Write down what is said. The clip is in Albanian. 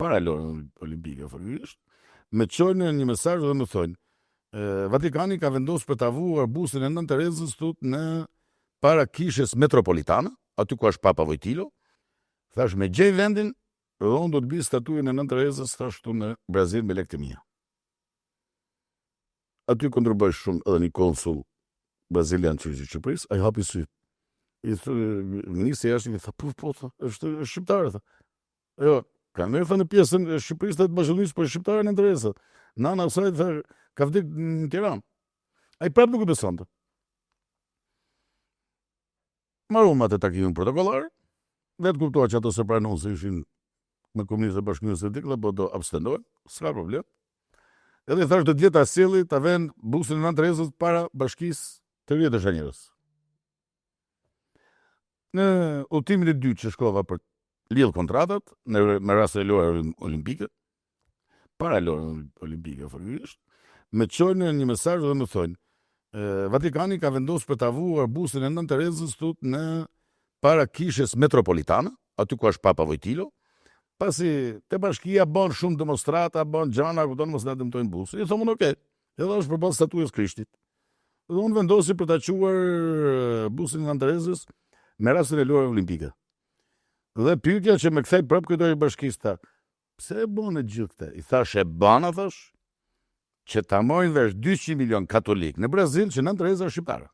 para lojës olimpike, faktikisht, me çojnë një mesazh dhe më thonë, Vatikani ka vendosur për ta vuar bustën e Nën Terezës në para kishës metropolitane, aty ku është Papa Wojtylo. Thash me gjej vendin, dhe unë do të bëj statuën e Nën Terezës thashtu në Brazil me lekë të mia. Aty kontriboi shumë edhe një konsul brazilian që ishte në Shqipëri, ai hapi sy. I thonë ministri jashtë, i tha po, është shqiptar, tha. Jo, kanë thënë në pjesën e Shqipërisë të bashkëllisë, por shqiptarë në Nën Terezë. Nana e saj tha ka vdik në Tiranë. Ai prapë nuk e besonte. Marrëm atë takimin protokollar, vetë kuptua që ato se pranon se ishin me komunistët e Bashkimit Sovjetik, dhe po do abstenohen, s'ka problem. Edhe thash do të vjet asjelli ta vend bustën e Nën Terezës para Bashkisë të Rio de Janeiros. Në udhëtimin e dytë që shkova për lidh kontratat me rast të lojave olimpike, para lojës olimpike faktikisht, me çojnë një mesazh dhe më thonë, Vatikani ka vendosur për ta vuar bustën e Nën Terezës në para kishës metropolitane, aty ku është Papa Wojtylo. Pasi te bashkia bën shumë demonstrata, bën gjana, kupton, mos na dëmtojnë bustën. I thonë, "Okej, edhe është përballë statujës Krishtit." Dhe unë vendosi për ta quar bustën e Nën Terezës me rastin e lojave olimpike. Dhe pyetja që më kthej prapë kryetari i bashkisë tha, "Pse e bën e gjithë këtë?" I thash, "E bën, thash, që ta marrin vesh 200 milion katolik në Brazil që Nën Tereza është shqiptare."